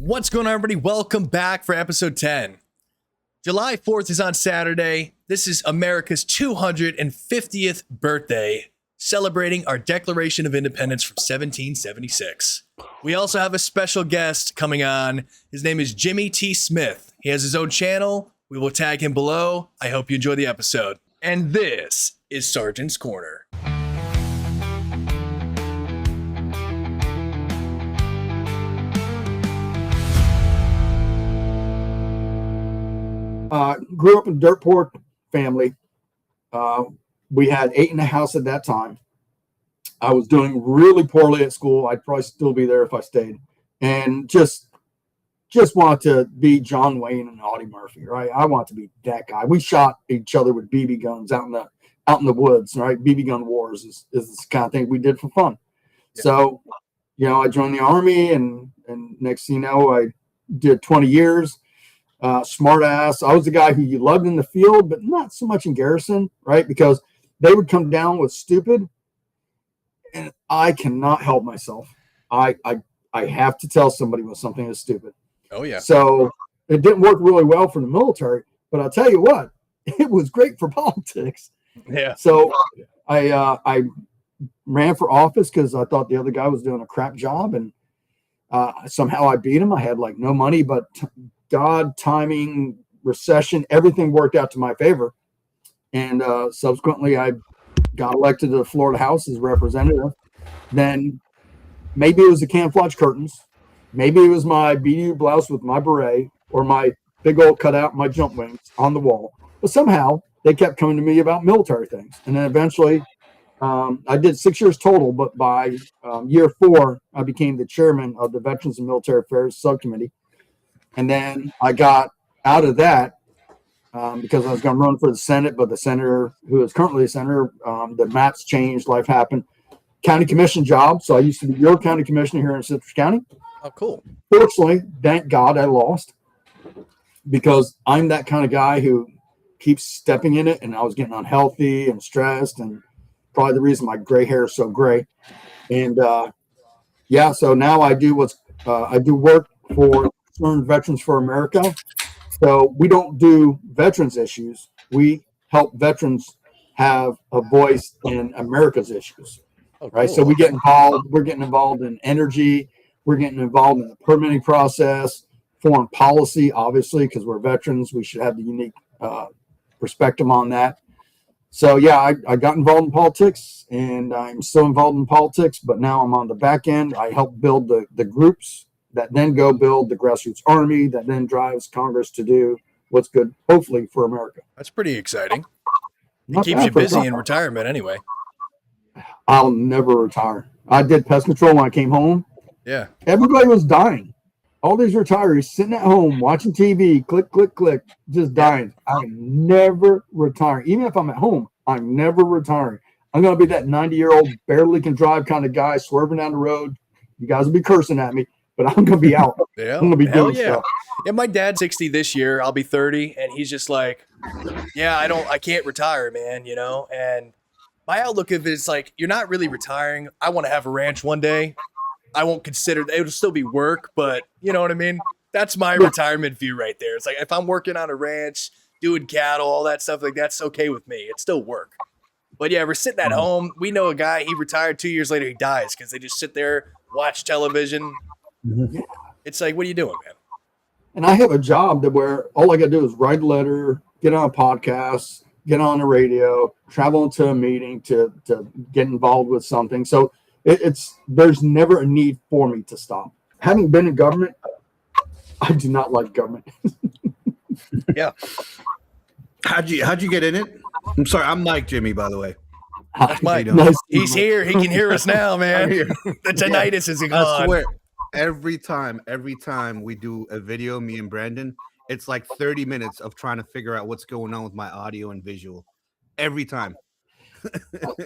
What's going on, everybody? Welcome back for episode 10. July 4th is on Saturday. This is America's 250th birthday, celebrating our Declaration of Independence from 1776. We also have a special guest coming on. His name is Jimmie T. Smith. He has his own channel. We will tag him below. I hope you enjoy the episode. And this is Sergeant's Corner. Grew up in a dirt poor family. We had 8 in the house at that time. I was doing really poorly at school. I'd probably still be there if I stayed. And just wanted to be John Wayne and Audie Murphy, right? I want to be that guy. We shot each other with BB guns out in the woods, right? BB gun wars is the kind of thing we did for fun. Yeah. So, I joined the Army, and next thing you know, I did 20 years. Smart ass. I was the guy who you loved in the field, but not so much in garrison, right? Because they would come down with stupid, and I cannot help myself. I have to tell somebody when something is stupid. Oh yeah. So it didn't work really well for the military, but I'll tell you what, it was great for politics. Yeah. So I ran for office because I thought the other guy was doing a crap job, and somehow I beat him. I had no money, but God, timing, recession, everything worked out to my favor. And subsequently, I got elected to the Florida House as representative. Then maybe it was the camouflage curtains. Maybe it was my BDU blouse with my beret or my big old cutout, my jump wings on the wall. But somehow they kept coming to me about military things. And then eventually I did 6 years total, but by year 4, I became the chairman of the Veterans and Military Affairs Subcommittee. And then I got out of that because I was going to run for the Senate, but the senator who is currently a senator, the maps changed, life happened. County commission job. So I used to be your county commissioner here in Citrus County. Oh, cool. Fortunately, thank God I lost, because I'm that kind of guy who keeps stepping in it, and I was getting unhealthy and stressed, and probably the reason my gray hair is so gray. And so now I do work for Veterans for America. So we don't do veterans issues. We help veterans have a voice in America's issues. Oh, right. Cool. So we get involved. We're getting involved in energy. We're getting involved in the permitting process, foreign policy, obviously, because we're veterans. We should have the unique perspective on that. So yeah, I got involved in politics, and I'm still involved in politics, but now I'm on the back end. I help build the groups that then go build the grassroots army that then drives Congress to do what's good, hopefully, for America. That's pretty exciting. It keeps you busy in retirement anyway. I'll never retire. I did pest control when I came home. Yeah. Everybody was dying. All these retirees sitting at home watching TV, click, click, click, just dying. I'm never retiring. Even if I'm at home, I'm never retiring. I'm going to be that 90-year-old, barely can drive kind of guy swerving down the road. You guys will be cursing at me, but I'm going to be out. Yeah. I'm going to be doing stuff. Yeah, my dad's 60 this year. I'll be 30, and he's just like, yeah, I can't retire, man, And my outlook of it is you're not really retiring. I want to have a ranch one day. I won't consider it'll still be work, but you know what I mean? That's my retirement view right there. It's if I'm working on a ranch, doing cattle, all that stuff, that's okay with me. It's still work. But yeah, we're sitting at home. We know a guy, he retired 2 years later, he dies because they just sit there, watch television. Mm-hmm. It's what are you doing, man? And I have a job where all I got to do is write a letter, get on a podcast, get on the radio, travel into a meeting to get involved with something. So there's never a need for me to stop. Having been in government, I do not like government. Yeah. How'd you get in it? I'm sorry, I'm Mike Jimmie, by the way. That's Mike. Nice. He's here. He can hear us now, man. The tinnitus is gone. I swear, every time we do a video, me and Brandon, it's 30 minutes of trying to figure out what's going on with my audio and visual. Every time.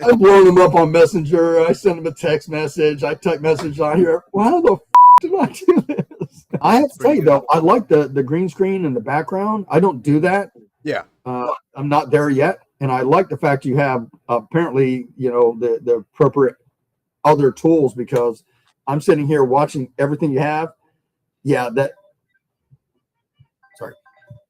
I blow them up on Messenger. I send them a text message. I type message on here. Well, how the did I do this? I have to tell you, though, I like the green screen in the background. I don't do that. Yeah. I'm not there yet. And I like the fact you have apparently, the appropriate other tools, because I'm sitting here watching everything you have. Yeah,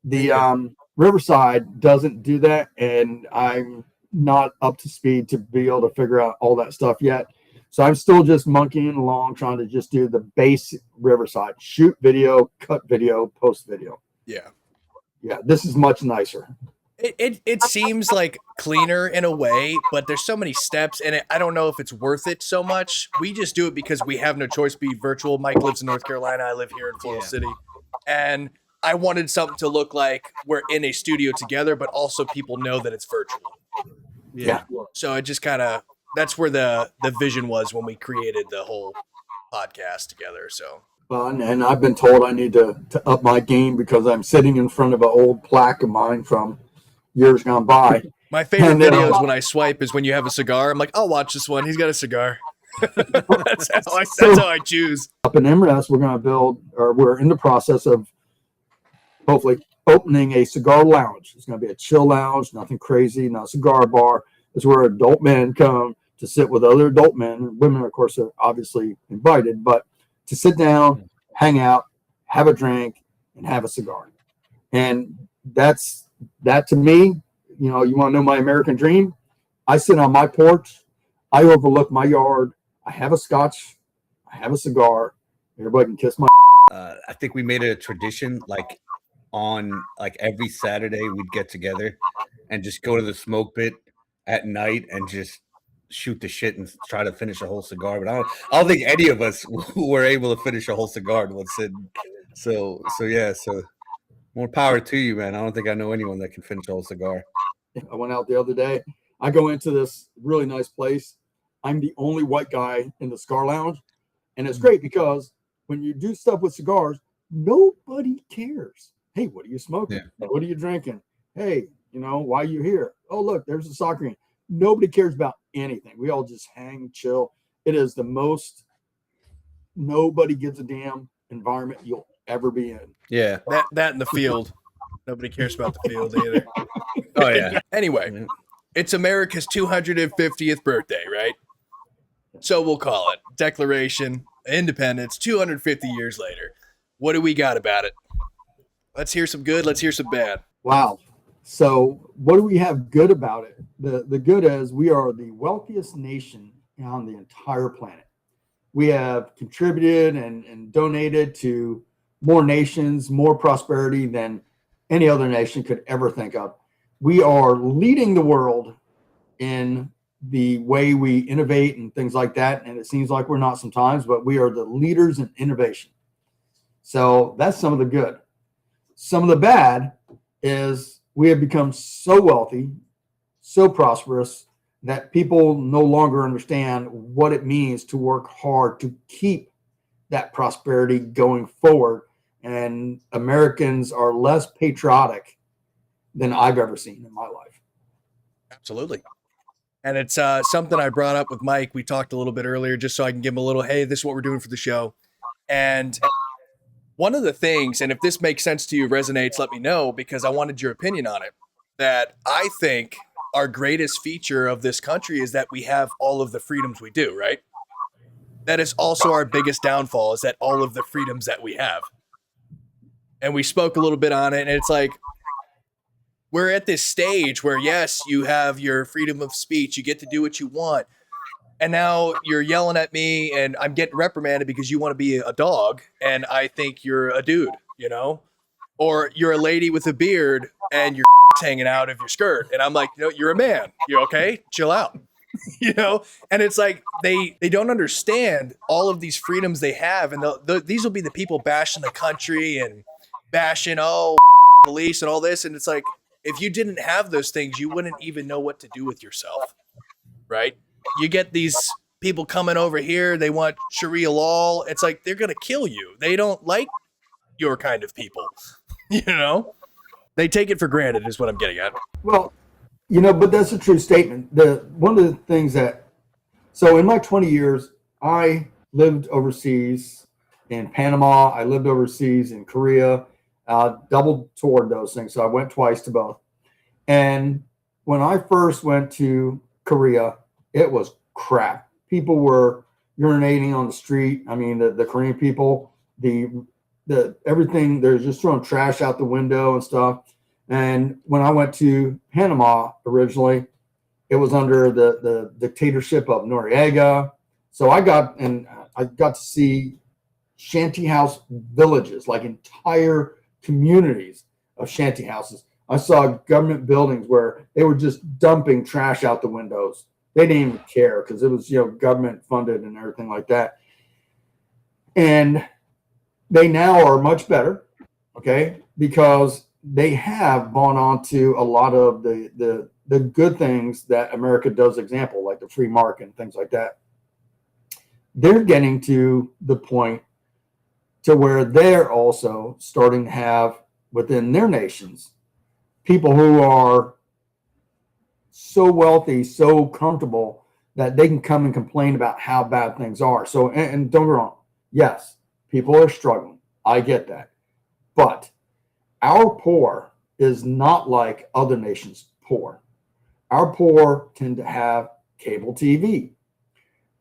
the Riverside doesn't do that, and I'm not up to speed to be able to figure out all that stuff yet. So I'm still just monkeying along, trying to just do the basic Riverside: shoot video, cut video, post video. Yeah. This is much nicer. It seems like cleaner in a way, but there's so many steps, and I don't know if it's worth it so much. We just do it because we have no choice to be virtual. Mike lives in North Carolina. I live here in Florida City. And I wanted something to look like we're in a studio together, but also people know that it's virtual. Yeah. So it just kind of, that's where the vision was when we created the whole podcast together. So. And I've been told I need to up my game because I'm sitting in front of an old plaque of mine from years gone by. My favorite videos when I swipe is when you have a cigar. I'm like, I'll watch this one. He's got a cigar. that's how I choose. Up in MRS, we're going to build, or we're in the process of hopefully opening a cigar lounge. It's going to be a chill lounge, nothing crazy, not a cigar bar. It's where adult men come to sit with other adult men. Women, of course, are obviously invited, but to sit down, hang out, have a drink, and have a cigar. And that to me, you want to know my American dream? I sit on my porch, I overlook my yard, I have a scotch, I have a cigar, everybody can kiss my I think we made it a tradition, like every Saturday we'd get together and just go to the smoke pit at night and just shoot the shit and try to finish a whole cigar. But I don't think any of us were able to finish a whole cigar in one sitting. So more power to you, man. I don't think I know anyone that can finish a whole cigar. I went out the other day. I go into this really nice place. I'm the only white guy in the cigar lounge. And it's great because when you do stuff with cigars, nobody cares. Hey, what are you smoking? Yeah. What are you drinking? Hey, why are you here? Oh, look, there's a soccer game. Nobody cares about anything. We all just hang, chill. It is the most nobody gives a damn environment you'll ever be in. Yeah. That in the field. Nobody cares about the field either. Oh, yeah. Anyway, it's America's 250th birthday, right? So we'll call it Declaration of Independence 250 years later. What do we got about it? Let's hear some good. Let's hear some bad. Wow. So what do we have good about it? The good is we are the wealthiest nation on the entire planet. We have contributed and donated to more nations, more prosperity than any other nation could ever think of. We are leading the world in the way we innovate and things like that. And it seems like we're not sometimes, but we are the leaders in innovation. So that's some of the good. Some of the bad is we have become so wealthy, so prosperous, that people no longer understand what it means to work hard to keep that prosperity going forward. And Americans are less patriotic than I've ever seen in my life. Absolutely. And it's something I brought up with Mike. We talked a little bit earlier just so I can give him a little, hey, this is what we're doing for the show. And one of the things, and if this makes sense to you, resonates, let me know, because I wanted your opinion on it, that I think our greatest feature of this country is that we have all of the freedoms we do, right? That is also our biggest downfall, is that all of the freedoms that we have. And we spoke a little bit on it, and it's like, we're at this stage where, yes, you have your freedom of speech. You get to do what you want. And now you're yelling at me and I'm getting reprimanded because you want to be a dog and I think you're a dude, or you're a lady with a beard and your hanging out of your skirt. And I'm like, you're a man. You okay? Chill out. And it's like they don't understand all of these freedoms they have. And these will be the people bashing the country and bashing, police and all this. And it's like, if you didn't have those things, you wouldn't even know what to do with yourself, right? You get these people coming over here, they want Sharia law. It's like, they're going to kill you. They don't like your kind of people, They take it for granted is what I'm getting at. Well, but that's a true statement. One of the things so in my 20 years, I lived overseas in Panama. I lived overseas in Korea. Double toured those things. So I went twice to both. And when I first went to Korea, it was crap. People were urinating on the street. I mean, the Korean people, the everything, they're just throwing trash out the window and stuff. And when I went to Panama originally, it was under the dictatorship of Noriega. So I got to see shanty house villages, like entire communities of shanty houses. I saw government buildings where they were just dumping trash out the windows. They didn't even care because it was, government funded and everything like that. And they now are much better, okay, because they have gone on to a lot of the good things that America does, example, like the free market and things like that. They're getting to the point to where they're also starting to have within their nations people who are so wealthy, so comfortable that they can come and complain about how bad things are. So, and don't get me wrong, yes, people are struggling. I get that. But our poor is not like other nations' poor. Our poor tend to have cable TV.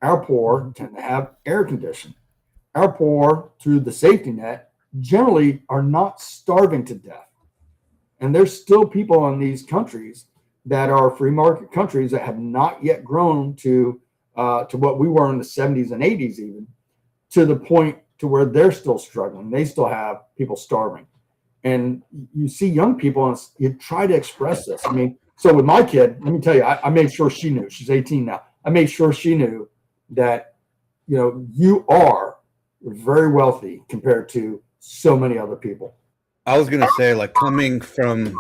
Our poor tend to have air conditioning. Our poor, through the safety net, generally are not starving to death. And there's still people in these countries that are free market countries that have not yet grown to what we were in the 70s and 80s, even to the point to where they're still struggling. They still have people starving. And you see young people, and you try to express this. I mean, so with my kid, let me tell you, I made sure she knew. She's 18 now. I made sure she knew that, you are very wealthy compared to so many other people. I was gonna say, like, coming from,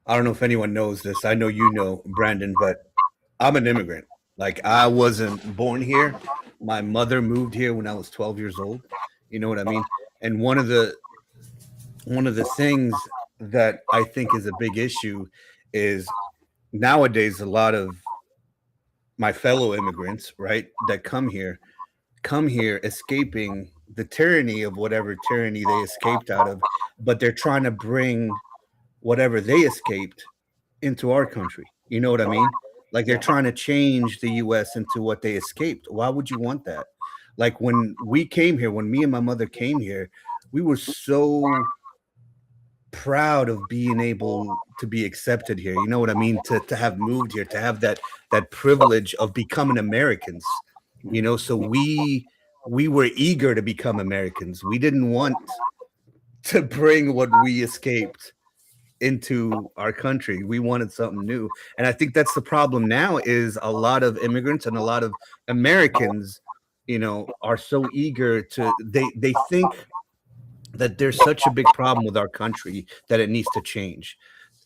I don't know if anyone knows this. I know you know, Brandon, but I'm an immigrant. Like, I wasn't born here. My mother moved here when I was 12 years old. You know what I mean? And one of the things that I think is a big issue is nowadays a lot of my fellow immigrants, right, that come here escaping the tyranny of whatever tyranny they escaped out of, but they're trying to bring whatever they escaped into our country. You know what I mean? Like, they're trying to change the US into what they escaped. Why would you want that? Like, when we came here, when me and my mother came here, we were so proud of being able to be accepted here. You know what I mean? To have moved here, to have that privilege of becoming Americans. So we were eager to become Americans. We didn't want to bring what we escaped into our country. We wanted something new. And I think that's the problem now, is a lot of immigrants and a lot of Americans, are so eager to, they think that there's such a big problem with our country that it needs to change.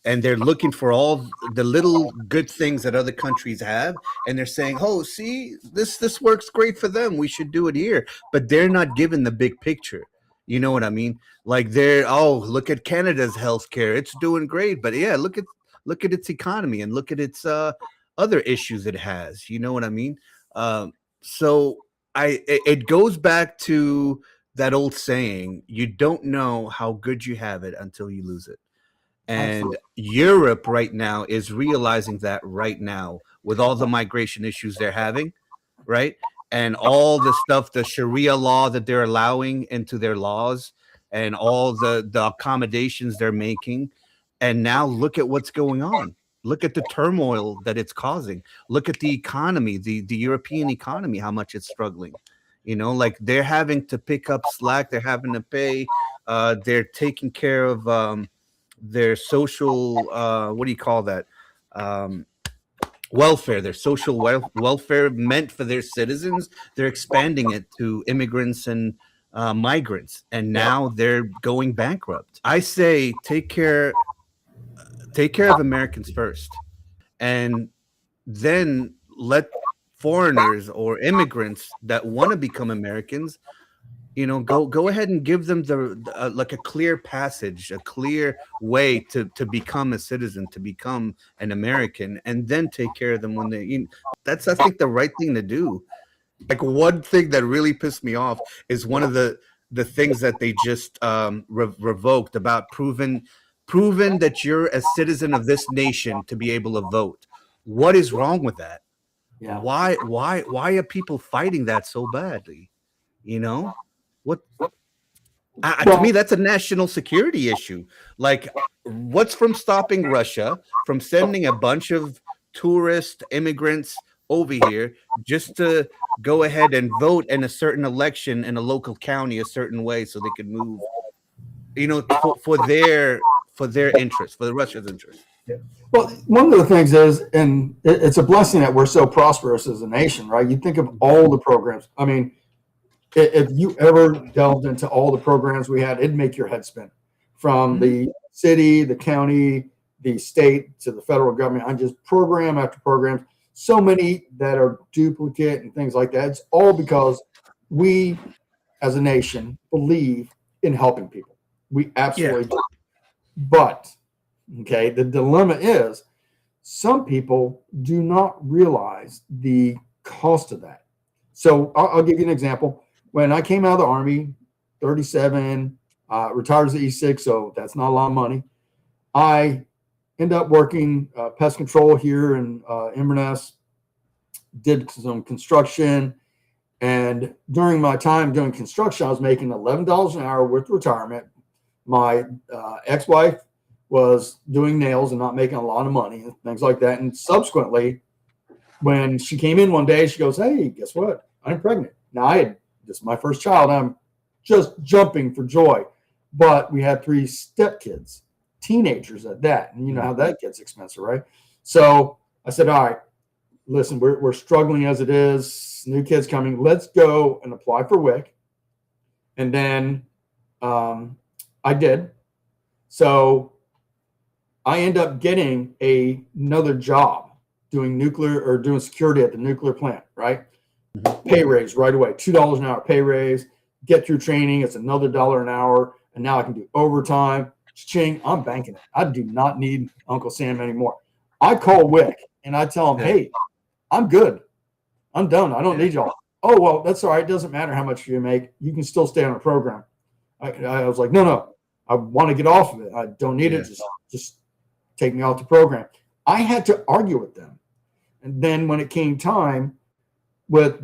And they're looking for all the little good things that other countries have, and they're saying, "Oh, see, this works great for them. We should do it here." But they're not given the big picture. You know what I mean? Like, look at Canada's healthcare; it's doing great. But yeah, look at its economy and look at its other issues it has. You know what I mean? So it goes back to that old saying: you don't know how good you have it until you lose it. And Absolutely. Europe right now is realizing that right now, with all the migration issues they're having, right? And all the stuff, the Sharia law that they're allowing into their laws, and all the accommodations they're making. And now look at what's going on. Look at the turmoil that it's causing. Look at the economy, the European economy, how much it's struggling. Like, they're having to pick up slack. They're having to pay. They're taking care of their social, what do you call that? Welfare, their social welfare meant for their citizens. They're expanding it to immigrants and migrants, and now they're going bankrupt. I say take care of Americans first, and then let foreigners or immigrants that want to become Americans, go ahead and give them like a clear passage, a clear way to become a citizen, to become an American, and then take care of them when that's, I think, the right thing to do. Like, one thing that really pissed me off is one of the things that they just revoked about proven that you're a citizen of this nation to be able to vote. What is wrong with that? Yeah. Why are people fighting that so badly? What? To me, that's a national security issue. Like, what's from stopping Russia from sending a bunch of tourist immigrants over here just to go ahead and vote in a certain election in a local county a certain way so they could move, for their interest, for the Russia's interest. Yeah. Well, one of the things is, and it's a blessing that we're so prosperous as a nation, right? You think of all the programs. I mean, if you ever delved into all the programs we had, it'd make your head spin. From the city, the county, the state, to the federal government, on just program after program. So many that are duplicate and things like that. It's all because we, as a nation, believe in helping people. We absolutely do. But, okay, the dilemma is some people do not realize the cost of that. So I'll give you an example. When I came out of the Army, 37, retired as an E6, so that's not a lot of money. I ended up working pest control here in Inverness, did some construction. And during my time doing construction, I was making $11 an hour with retirement. My ex-wife was doing nails and not making a lot of money and things like that. And subsequently, when she came in one day, she goes, "Hey, guess what? I'm pregnant." Now, this is my first child. I'm just jumping for joy. But we had 3 stepkids, teenagers at that. And you know how that gets expensive, right? So I said, all right, listen, we're struggling as it is. New kids coming. Let's go and apply for WIC. And then I did. So I end up getting another job doing doing security at the nuclear plant, right? Pay raise right away, $2 an hour pay raise, get through training. It's another $1 an hour. And now I can do overtime. Ching, I'm banking it. I do not need Uncle Sam anymore. I call WIC and I tell him, "Hey, I'm good. I'm done. I don't need y'all." "Oh, well, that's all right. It doesn't matter how much you make. You can still stay on the program." I was like, no, I want to get off of it. I don't need it. Just take me off the program. I had to argue with them. And then when it came time with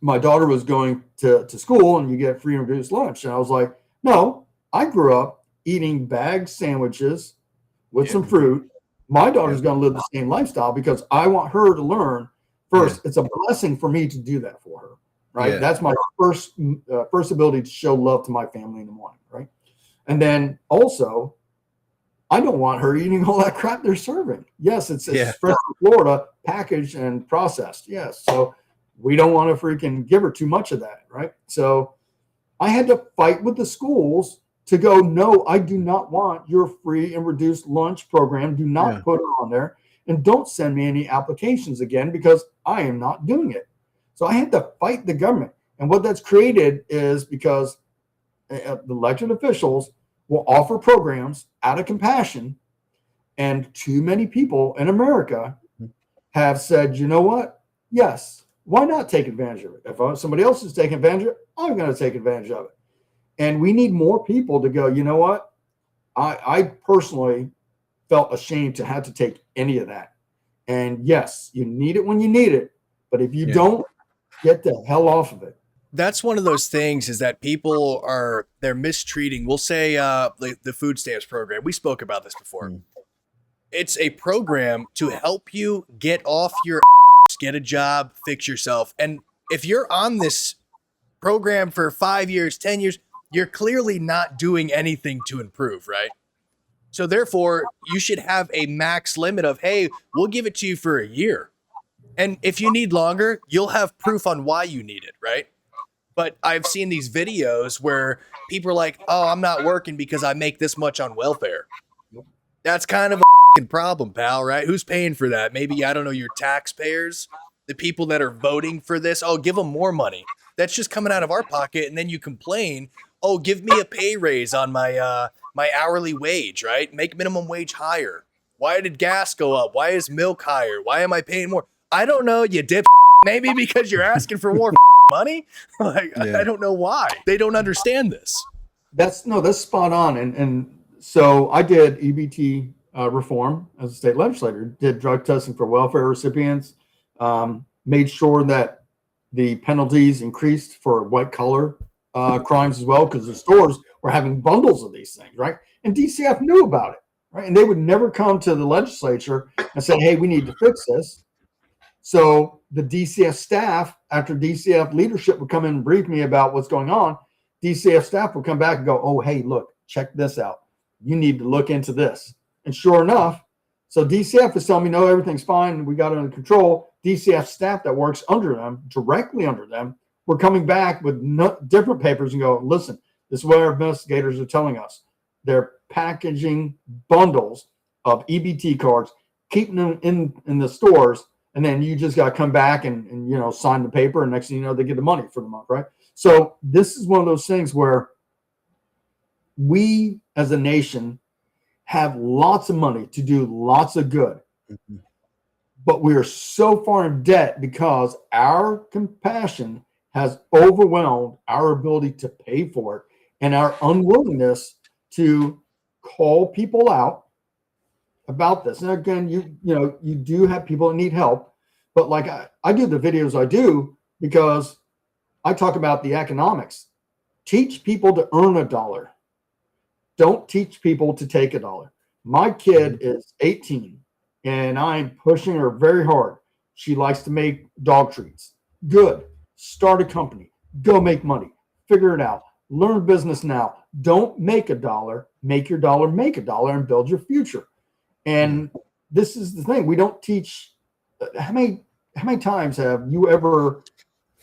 my daughter was going to school and you get free and reduced lunch. And I was like, no, I grew up eating bagged sandwiches with some fruit. My daughter's going to live the same lifestyle because I want her to learn first. It's a blessing for me to do that for her, right? That's my first ability to show love to my family in the morning, right? And then also, I don't want her eating all that crap they're serving. Yes, it's fresh from Florida, packaged and processed. Yes, so we don't want to freaking give her too much of that, right? So I had to fight with the schools to go, no, I do not want your free and reduced lunch program. Do not put it on there. And don't send me any applications again because I am not doing it. So I had to fight the government. And what that's created is because the elected officials will offer programs out of compassion. And too many people in America have said, you know what? Yes, why not take advantage of it? If somebody else is taking advantage of it, I'm going to take advantage of it. And we need more people to go, you know what? I personally felt ashamed to have to take any of that. And yes, you need it when you need it. But if you don't, get the hell off of it. That's one of those things is that people they're mistreating. We'll say the food stamps program. We spoke about this before. It's a program to help you get off your ass, get a job, fix yourself. And if you're on this program for 5 years, 10 years, you're clearly not doing anything to improve, right? So therefore, you should have a max limit of, hey, we'll give it to you for a year. And if you need longer, you'll have proof on why you need it, right? But I've seen these videos where people are like, oh, I'm not working because I make this much on welfare. That's kind of a problem, pal, right? Who's paying for that? Maybe, I don't know, your taxpayers, the people that are voting for this. Oh, give them more money. That's just coming out of our pocket. And then you complain, oh, give me a pay raise on my my hourly wage, right? Make minimum wage higher. Why did gas go up? Why is milk higher? Why am I paying more? I don't know, you dip. Maybe because you're asking for more money. Like, I don't know why. They don't understand this. That's spot on. And so I did EBT reform as a state legislator, did drug testing for welfare recipients, made sure that the penalties increased for white collar crimes as well, because the stores were having bundles of these things, right? And DCF knew about it, right? And they would never come to the legislature and say, hey, we need to fix this. So the DCF staff, after DCF leadership would come in and brief me about what's going on, DCF staff would come back and go, oh, hey, look, check this out. You need to look into this. And sure enough, so DCF is telling me, no, everything's fine. We got it under control. DCF staff that works under them, directly under them, were coming back with different papers and go, listen, this is what our investigators are telling us. They're packaging bundles of EBT cards, keeping them in the stores, and then you just got to come back and sign the paper, and next thing you know, they get the money for the month, right? So this is one of those things where we as a nation have lots of money to do lots of good. Mm-hmm. But we are so far in debt because our compassion has overwhelmed our ability to pay for it, and our unwillingness to call people out about this. And again, you do have people that need help, but like I do the videos I do because I talk about the economics. Teach people to earn $1. Don't teach people to take $1. My kid is 18 and I'm pushing her very hard. She likes to make dog treats. Good. Start a company. Go make money. Figure it out. Learn business now. Don't make $1. Make your dollar make $1 and build your future. And this is the thing. We don't teach. How many times have you ever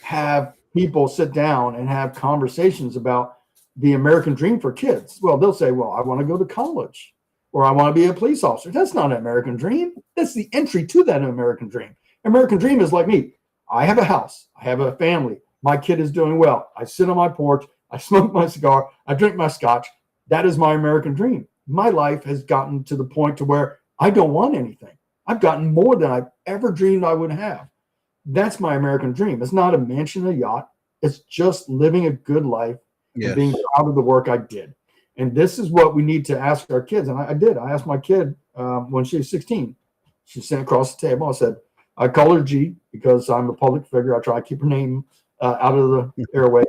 have people sit down and have conversations about the American dream for kids? Well, they'll say, well, I want to go to college or I want to be a police officer. That's not an American dream. That's the entry to that American dream. American dream is like me. I have a house. I have a family. My kid is doing well. I sit on my porch. I smoke my cigar. I drink my scotch. That is my American dream. My life has gotten to the point to where I don't want anything. I've gotten more than I've ever dreamed I would have. That's my American dream. It's not a mansion, a yacht. It's just living a good life and being proud of the work I did. And this is what we need to ask our kids. And I did. I asked my kid when she was 16. She sat across the table. I said, I call her G because I'm a public figure. I try to keep her name out of the airways.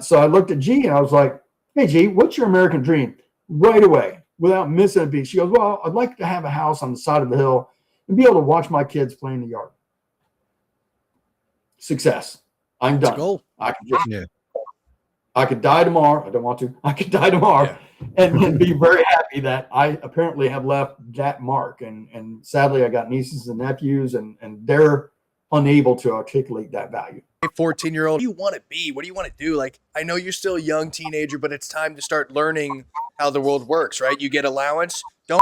So I looked at G and I was like, hey, G, what's your American dream? Right away, without missing a beat. She goes, well, I'd like to have a house on the side of the hill and be able to watch my kids play in the yard. Success. I'm done. I could die tomorrow. I don't want to. I could die tomorrow and be very happy that I apparently have left that mark. And sadly, I got nieces and nephews, and they're unable to articulate that value. 14-year-old, what do you want to be? What do you want to do? Like, I know you're still a young teenager, but it's time to start learning how the world works, right? You get allowance. Don't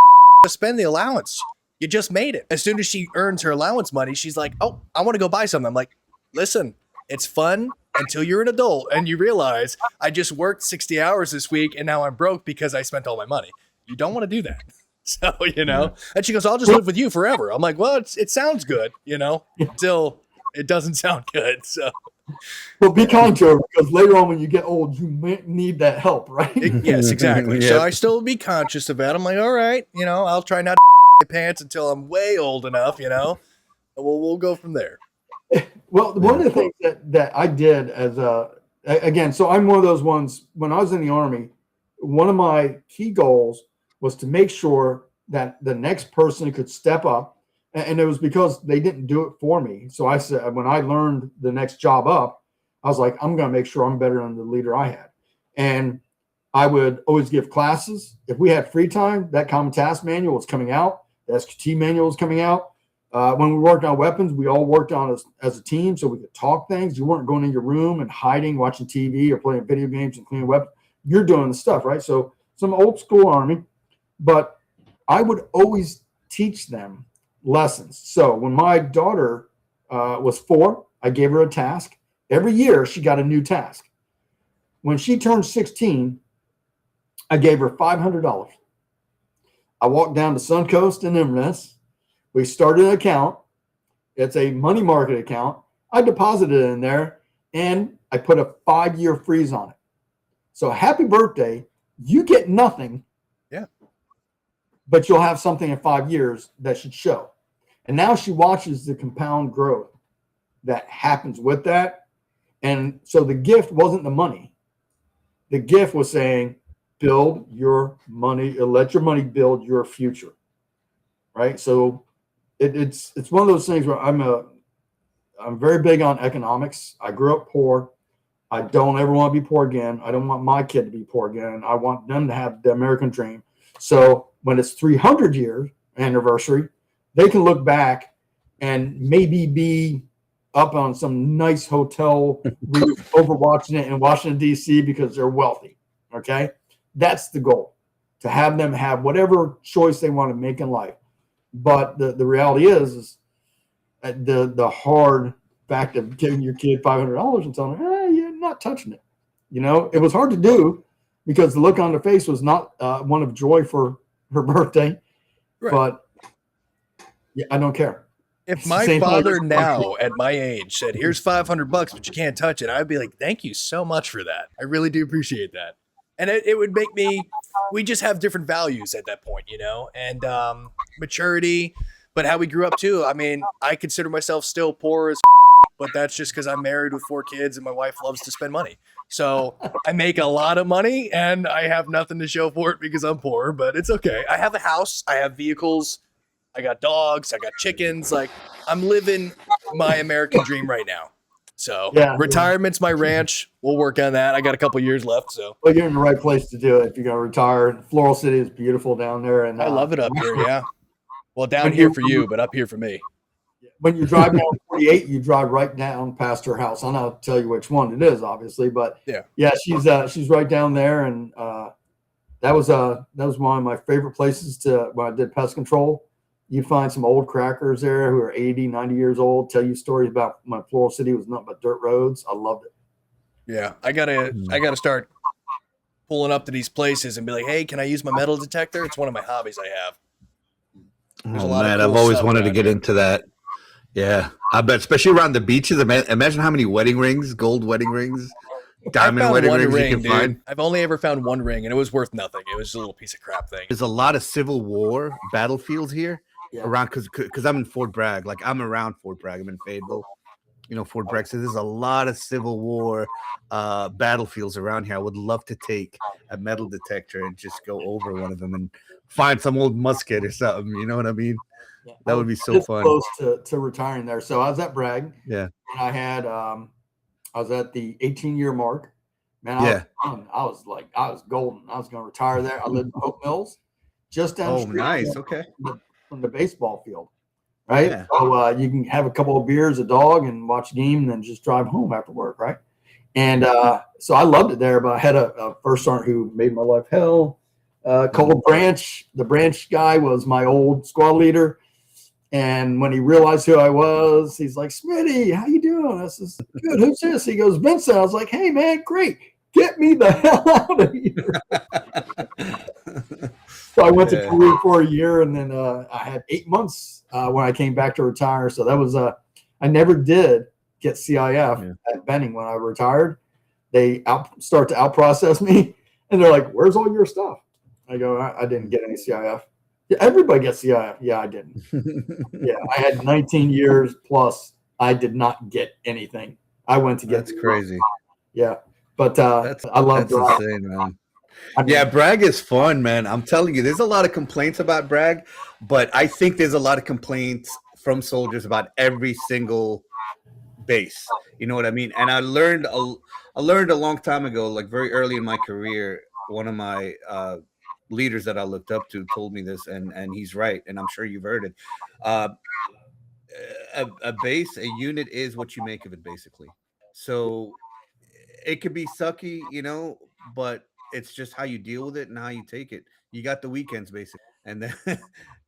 spend the allowance. You just made it. As soon as she earns her allowance money, she's like, oh, I want to go buy something. I'm like, listen, it's fun until you're an adult and you realize I just worked 60 hours this week and now I'm broke because I spent all my money. You don't want to do that. So, and she goes, I'll just live with you forever. I'm like, well, it sounds good, until it doesn't sound good. So, well, be kind to her because later on when you get old, you may need that help, right? Yes, exactly. So I still be conscious of that. I'm like, all right, I'll try not to my pants until I'm way old enough, and we'll go from there. Well, one of the things that I did again, so I'm one of those ones, when I was in the Army, one of my key goals was to make sure that the next person could step up. And it was because they didn't do it for me. So I said, when I learned the next job up, I was like, I'm going to make sure I'm better than the leader I had. And I would always give classes. If we had free time, that common task manual was coming out. The SQT manual was coming out. When we worked on weapons, we all worked on as a team so we could talk things. You weren't going in your room and hiding, watching TV or playing video games and cleaning weapons. You're doing the stuff, right? So some old school Army, but I would always teach them lessons. So when my daughter was 4, I gave her a task. Every year she got a new task. When she turned 16, I gave her $500. I walked down to Suncoast in Inverness. We started an account. It's a money market account. I deposited it in there and I put a 5-year freeze on it. So happy birthday. You get nothing. Yeah. But you'll have something in 5 years that should show. And now she watches the compound growth that happens with that. And so the gift wasn't the money. the gift was saying, build your money, let your money build your future. Right. So it's one of those things where I'm very big on economics. I grew up poor. I don't ever want to be poor again. I don't want my kid to be poor again. I want them to have the American dream. So when it's 300 years anniversary, they can look back and maybe be up on some nice hotel roof overwatching it in Washington, D.C. because they're wealthy. Okay. That's the goal, to have them have whatever choice they want to make in life. But the reality is the hard fact of giving your kid $500 and telling them, hey, you're not touching it. It was hard to do because the look on her face was not one of joy for her birthday. Right. But yeah, I don't care. If my father now at my age said, here's $500, but you can't touch it, I'd be like, thank you so much for that. I really do appreciate that. And it would make me, we just have different values at that point, and maturity, but how we grew up too. I mean, I consider myself still poor as, but that's just because I'm married with 4 kids and my wife loves to spend money. So I make a lot of money and I have nothing to show for it because I'm poor, but it's okay. I have a house, I have vehicles, I got dogs, I got chickens. Like, I'm living my American dream right now. So retirement's my ranch. We'll work on that. I got a couple years left. So well, you're in the right place to do it if you're going to retire. Floral City is beautiful down there, and I love it up here. Yeah. Well, down here for you, but up here for me. When you drive down 48, you drive right down past her house. I'll not tell you which one it is, obviously, but yeah, she's right down there, and that was one of my favorite places to when I did pest control. You find some old crackers there who are 80, 90 years old, tell you stories about when Floral City was nothing but dirt roads. I loved it. Yeah, I gotta start pulling up to these places and be like, hey, can I use my metal detector? It's one of my hobbies I have. There's man, I've always wanted to get into that. Yeah, I bet, especially around the beaches. Imagine how many wedding rings, gold wedding rings, diamond wedding rings you can find. I've only ever found one ring, and it was worth nothing. It was just a little piece of crap thing. There's a lot of Civil War battlefields here. Around because I'm in Fort Bragg, like I'm around Fort Bragg. I'm in Fayetteville, Fort Bragg. So there's a lot of Civil War battlefields around here. I would love to take a metal detector and just go over one of them and find some old musket or something. You know what I mean? Yeah. That would be so fun. Close to retiring there. So I was at Bragg. Yeah. And I had I was at the 18-year mark. Man, I was golden. I was going to retire there. I lived in Hope Mills, just down the street. Oh, nice. Okay. From the baseball field, right? Yeah. So you can have a couple of beers, a dog, and watch a game, and then just drive home after work, right? And so I loved it there, but I had a first sergeant who made my life hell. Called Branch. The Branch guy was my old squad leader, and when he realized who I was, he's like, Smitty, how you doing? I says, good. Who's this? He goes, Vincent. I was like, hey, man, great. Get me the hell out of here. So I went to Peru for a year, and then I had 8 months when I came back to retire. So that was I never did get CIF at Benning when I retired. They start to out-process me, and they're like, where's all your stuff? I go, I didn't get any CIF. Yeah, everybody gets CIF. Yeah, I didn't. Yeah, I had 19 years plus. I did not get anything. I went to get. That's crazy. Yeah, but I love that's insane, man. Yeah, Bragg is fun, man. I'm telling you, there's a lot of complaints about Bragg, but I think there's a lot of complaints from soldiers about every single base. You know what I mean? And I learned a long time ago, like very early in my career, one of my leaders that I looked up to told me this, and he's right, and I'm sure you've heard it. A base, a unit is what you make of it, basically. So it could be sucky, but it's just how you deal with it and how you take it. You got the weekends, basically, and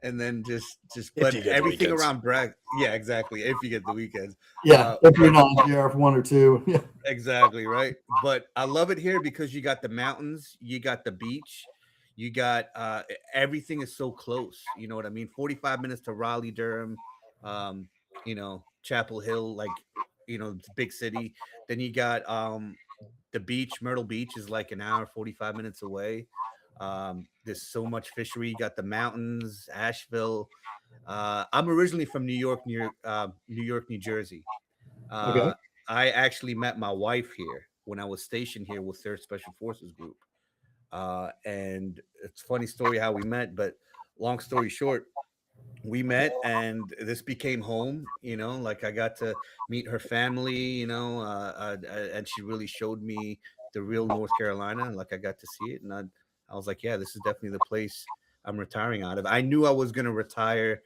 then just but everything around Bragg. Yeah, exactly. If you get the weekends. Yeah, if you're not here for 1 or 2. Yeah. Exactly, right. But I love it here because you got the mountains, you got the beach, you got everything is so close. You know what I mean? 45 minutes to Raleigh, Durham, Chapel Hill, like it's a big city. Then you got the beach, Myrtle Beach is like an hour, 45 minutes away. There's so much fishery. You got the mountains, Asheville. I'm originally from New York, New Jersey. Okay. I actually met my wife here. when I was stationed here with their Special Forces group. And it's a funny story how we met, but long story short, we met and this became home. Like I got to meet her family, and she really showed me the real North Carolina. Like I got to see it, and I was like, yeah, this is definitely the place I'm retiring out of. I knew I was going to retire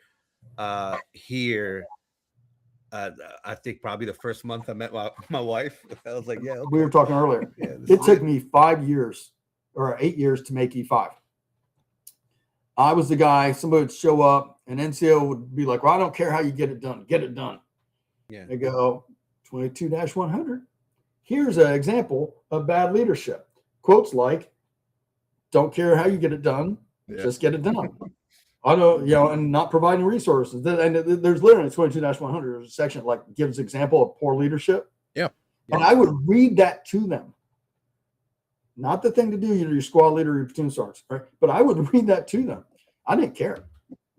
here. I think probably the first month I met my wife. I was like, yeah, okay. We were talking earlier. Yeah, it took me 5 years or 8 years to make E5. I was the guy, somebody would show up, and NCO would be like, well, I don't care how you get it done. Get it done. Yeah. They go, 22-100. Here's an example of bad leadership. Quotes like, don't care how you get it done. Yeah. Just get it done. I know, and not providing resources. And there's literally 22-100. There's a section like gives example of poor leadership. Yeah. And I would read that to them. Not the thing to do, your squad leader, your platoon sergeant, right? But I would read that to them. I didn't care.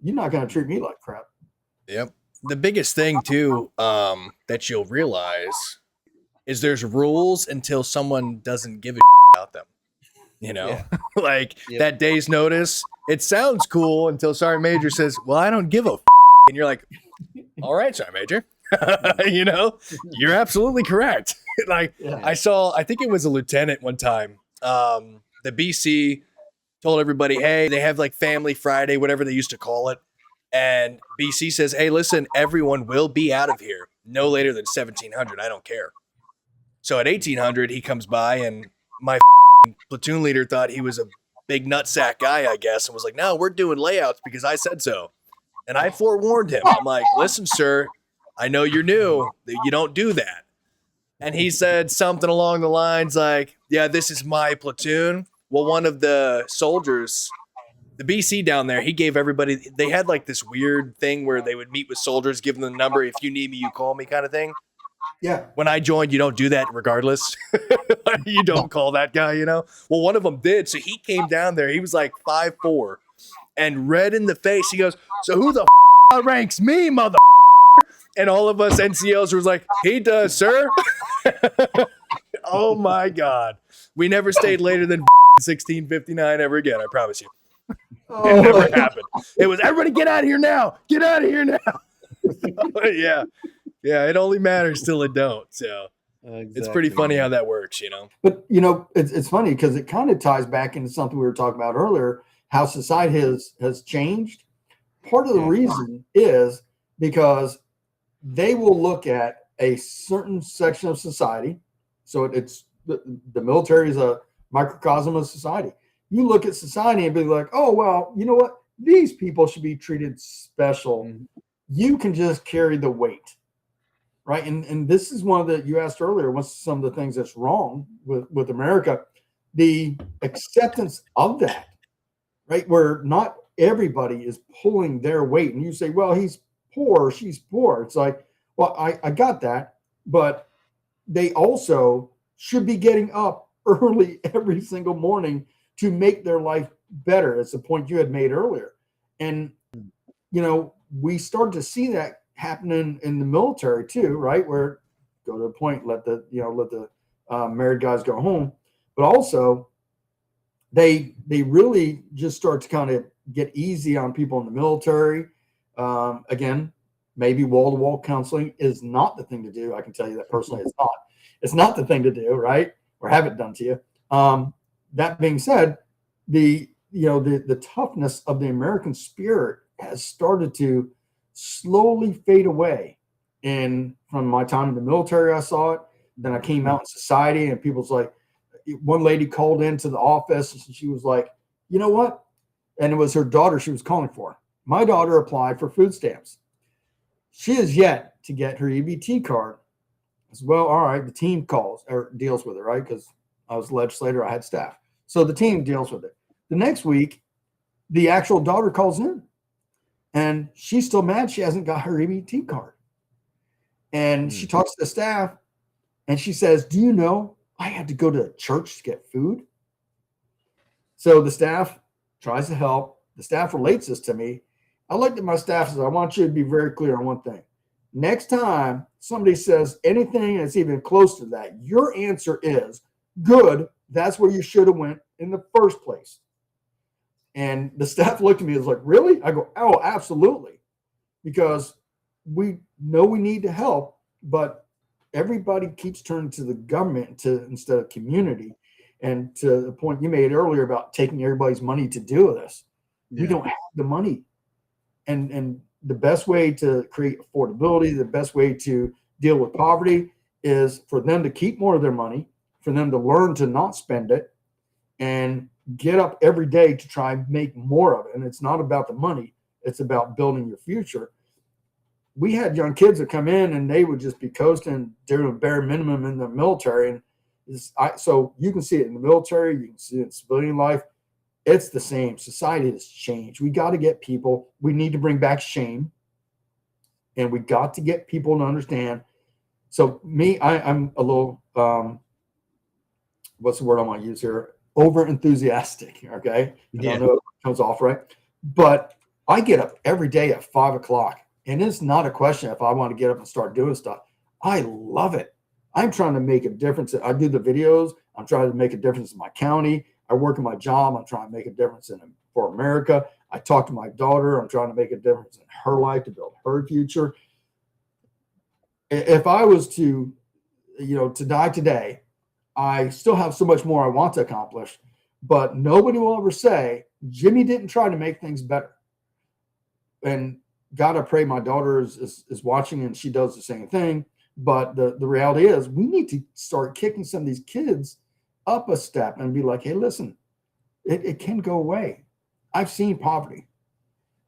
You're not going to treat me like crap. Yep. The biggest thing too, that you'll realize is there's rules until someone doesn't give a about them. Like that day's notice. It sounds cool until Sergeant Major says, well, I don't give a and you're like, all right, Sergeant Major. You're absolutely correct. Like I think it was a lieutenant one time. The BC told everybody, hey, they have like Family Friday, whatever they used to call it. And BC says, hey, listen, everyone will be out of here no later than 1700. I don't care. So at 1800, he comes by and my platoon leader thought he was a big nutsack guy, I guess, and was like, no, we're doing layouts because I said so. And I forewarned him. I'm like, listen, sir, I know you're new. You don't do that. And he said something along the lines like, yeah, this is my platoon. Well, one of the soldiers, the BC down there, he gave everybody, they had like this weird thing where they would meet with soldiers, give them the number. If you need me, you call me kind of thing. Yeah. When I joined, you don't do that regardless. You don't call that guy, Well, one of them did. So he came down there. He was like 5'4" and red in the face. He goes, so who the ranks me, mother? And all of us NCOs was like, he does, sir. Oh my God. We never stayed later than 16:59 ever again. I promise you. It never happened. It was everybody get out of here now. Get out of here now. Yeah. Yeah. It only matters till it don't. So it's pretty funny how that works, But, it's funny because it kind of ties back into something we were talking about earlier, how society has changed. Part of the reason is because they will look at a certain section of society. So it's the military is a microcosm of society. You look at society and be like, oh, well, you know what? These people should be treated special. You can just carry the weight, right? And this is one of the, you asked earlier, what's some of the things that's wrong with America? The acceptance of that, right? Where not everybody is pulling their weight. And you say, well, he's poor, she's poor. It's like, well, I got that, but they also should be getting up early every single morning to make their life better. That's the point you had made earlier. And, we started to see that happening in the military too, right? Where go to the point, let the married guys go home. But also they really just start to kind of get easy on people in the military. Again, maybe wall-to-wall counseling is not the thing to do. I can tell you that personally, it's not. It's not the thing to do, right? Or have it done to you. That being said, the toughness of the American spirit has started to slowly fade away. And from my time in the military, I saw it. Then I came out in society, and people's like, one lady called into the office and she was like, you know what? And it was her daughter she was calling for. My daughter applied for food stamps. She is yet to get her EBT card. As well, all right, the team calls or deals with it, right? Because I was a legislator, I had staff. So the team deals with it. The next week, the actual daughter calls in, and she's still mad she hasn't got her EBT card. And she talks to the staff, and she says, do you know I had to go to church to get food? So the staff tries to help. The staff relates this to me. I looked at my staff and said, I want you to be very clear on one thing. Next time somebody says anything that's even close to that, your answer is good. That's where you should have went in the first place. And the staff looked at me and was like, really? I go, oh, absolutely. Because we know we need to help, but everybody keeps turning to the government instead of community. And to the point you made earlier about taking everybody's money to do this, we don't have the money. And the best way to create affordability, the best way to deal with poverty is for them to keep more of their money, for them to learn to not spend it, and get up every day to try and make more of it. And it's not about the money, it's about building your future. We had young kids that come in and they would just be coasting, doing a bare minimum in the military. And so you can see it in the military, you can see it in civilian life. It's the same. Society has changed. We got to get people, we need to bring back shame. And we got to get people to understand. So I'm a little, what's the word I want to use here? Over enthusiastic. Okay. I don't know if it comes off right. But I get up every day at 5 o'clock. And it's not a question if I want to get up and start doing stuff. I love it. I'm trying to make a difference. I do the videos. I'm trying to make a difference in my county. I work in my job. I'm trying to make a difference for America. I talk to my daughter. I'm trying to make a difference in her life to build her future. If I was to die today, I still have so much more I want to accomplish, but nobody will ever say, Jimmie didn't try to make things better. And God, I pray my daughter is watching and she does the same thing. But the reality is we need to start kicking some of these kids up a step and be like, hey, listen, it can go away. I've seen poverty.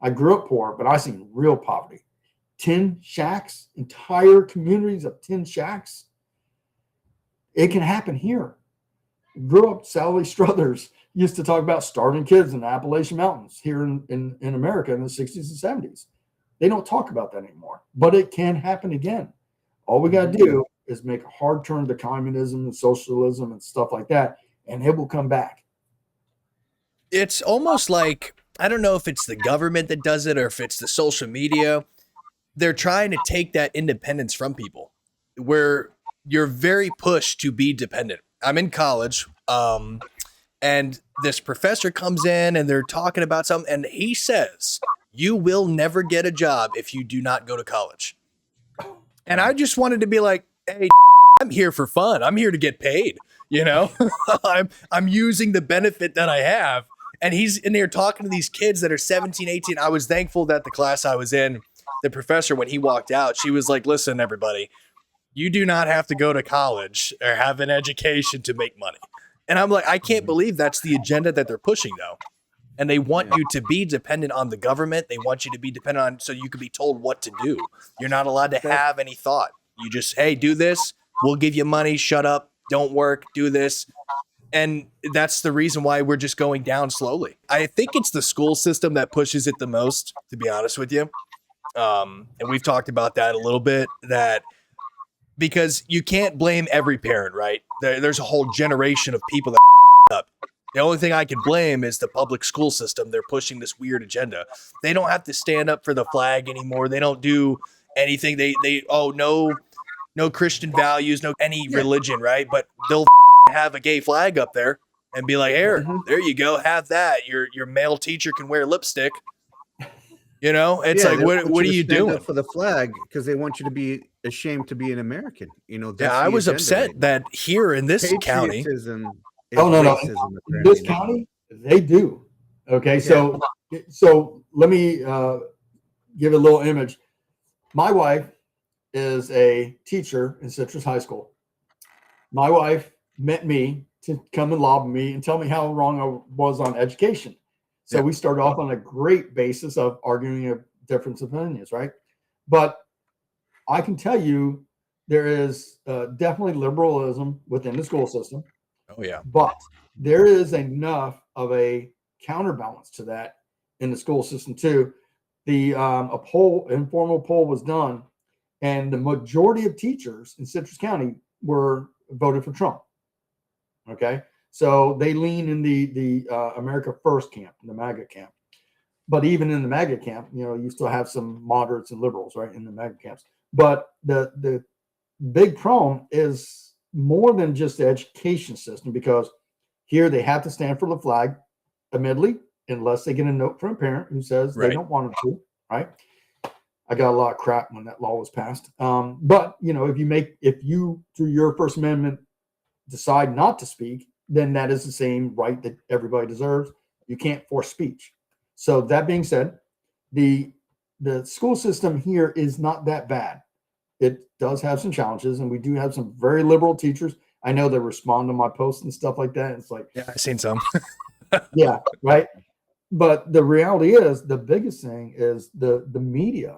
I grew up poor, but I've seen real poverty. Tin shacks, entire communities of tin shacks. It can happen here. Grew up, Sally Struthers used to talk about starving kids in the Appalachian Mountains here in America in the 60s and 70s. They don't talk about that anymore, but it can happen again. All we got to do is make a hard turn to communism and socialism and stuff like that, and it will come back. It's almost like, I don't know if it's the government that does it or if it's the social media. They're trying to take that independence from people where you're very pushed to be dependent. I'm in college, and this professor comes in and they're talking about something, and he says, you will never get a job if you do not go to college. And I just wanted to be like, hey, I'm here for fun. I'm here to get paid. I'm using the benefit that I have. And he's in there talking to these kids that are 17, 18. I was thankful that the class I was in, the professor, when he walked out, she was like, listen, everybody, you do not have to go to college or have an education to make money. And I'm like, I can't believe that's the agenda that they're pushing, though. And they want you to be dependent on the government. They want you to be dependent on, so you can be told what to do. You're not allowed to have any thought. You just, hey, do this. We'll give you money. Shut up. Don't work. Do this. And that's the reason why we're just going down slowly. I think it's the school system that pushes it the most, to be honest with you. And we've talked about that a little bit, that because you can't blame every parent, right? There's a whole generation of people that up. The only thing I can blame is the public school system. They're pushing this weird agenda. They don't have to stand up for the flag anymore. They don't do anything. No Christian values, no any religion, right? But they'll have a gay flag up there and be like, here, there you go, have that. Your male teacher can wear lipstick. It's like, what are you doing for the flag? Because they want you to be ashamed to be an American. That's I was upset that here in this county. No. In this county, they do. Okay, so let me give a little image. My wife is a teacher in Citrus High School. My wife met me to come and lobby me and tell me how wrong I was on education. So we started off on a great basis of arguing a difference of opinions, right? But I can tell you there is definitely liberalism within the school system. Oh, yeah. But there is enough of a counterbalance to that in the school system, too. Informal poll was done, and the majority of teachers in Citrus County voted for Trump. Okay. So they lean in the America First camp, the MAGA camp. But even in the MAGA camp, you still have some moderates and liberals, right, in the MAGA camps. But the big problem is more than just the education system, because here they have to stand for the flag, admittedly, unless they get a note from a parent who says they don't want them to, right? I got a lot of crap when that law was passed. But if you through your First Amendment decide not to speak, then that is the same right that everybody deserves. You can't force speech. So that being said, the school system here is not that bad. It does have some challenges, and we do have some very liberal teachers. I know they respond to my posts and stuff like that. It's like, yeah, I've seen some. yeah, right. But the reality is, the biggest thing is the media,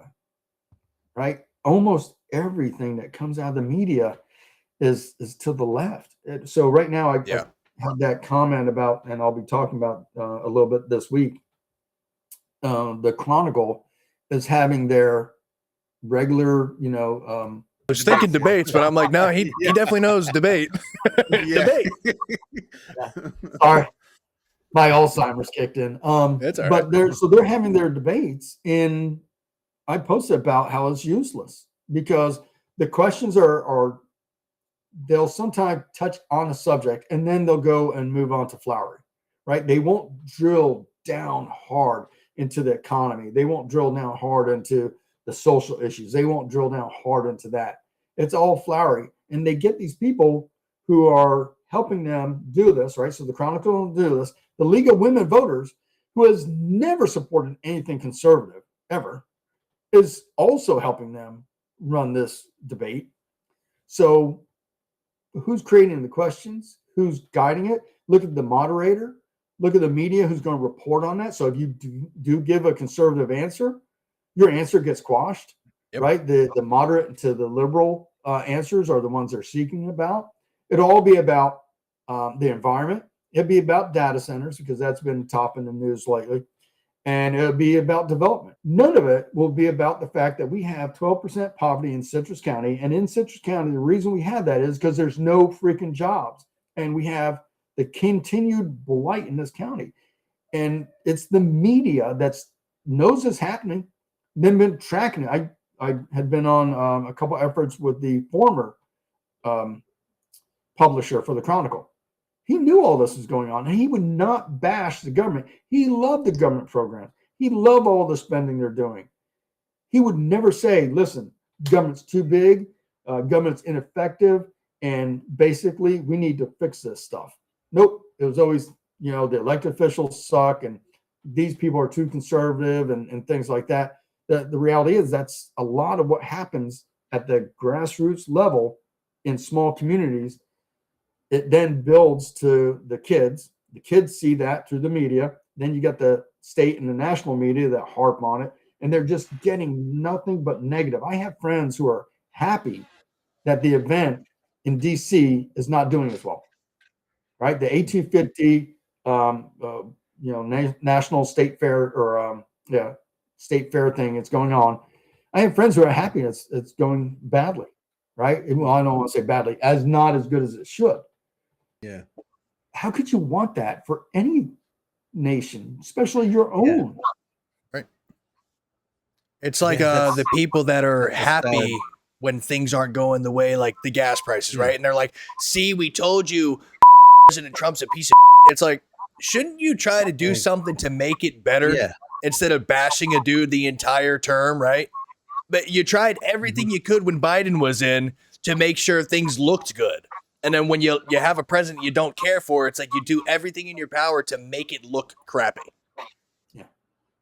right? Almost everything that comes out of the media is to the left. So right now, I have that comment about, and I'll be talking about a little bit this week. The Chronicle is having their regular, I was thinking debates, but I'm like, no, he definitely knows debate. Debate. Sorry, my Alzheimer's kicked in. That's all but right. they're having their debates, and I posted about how it's useless because the questions are they'll sometimes touch on a subject and then they'll go and move on to flowery, right? They won't drill down hard into the economy. They won't drill down hard into the social issues. They won't drill down hard into that. It's all flowery. And they get these people who are helping them do this, right? So the Chronicle will do this. The League of Women Voters, who has never supported anything conservative, ever, is also helping them run this debate. So who's creating the questions? Who's guiding it? Look at the moderator. Look at the media who's going to report on that. So if you do give a conservative answer, your answer gets quashed, right? The moderate to the liberal answers are the ones they're seeking about. It'll all be about the environment. It'll be about data centers because that's been top in the news lately. And it'll be about development. None of it will be about the fact that we have 12% poverty in Citrus County. And in Citrus County, the reason we have that is because there's no freaking jobs. And we have the continued blight in this county. And it's the media that knows it's happening, then been tracking it. I had been on a couple efforts with the former publisher for the Chronicle. He knew all this was going on, and he would not bash the government. He loved the government program. He loved all the spending they're doing. He would never say, listen, government's too big, government's ineffective, and basically we need to fix this stuff. Nope. It was always, the elected officials suck, and these people are too conservative and things like that. The reality is that's a lot of what happens at the grassroots level in small communities. It then builds to the kids. The kids see that through the media. Then you got the state and the national media that harp on it, and they're just getting nothing but negative. I have friends who are happy that the event in DC is not doing as well, right? The 1850, national state fair or state fair thing. It's going on. I have friends who are happy it's going badly, right? Well, I don't want to say badly, as not as good as it should. Yeah. How could you want that for any nation, especially your own? Right. It's like the people that are happy when things aren't going the way, like the gas prices, right? And they're like, see, we told you President Trump's a piece of It's like, shouldn't you try to do something to make it better instead of bashing a dude the entire term, right? But you tried everything you could when Biden was in to make sure things looked good. And then when you have a president you don't care for, it's like you do everything in your power to make it look crappy. Yeah.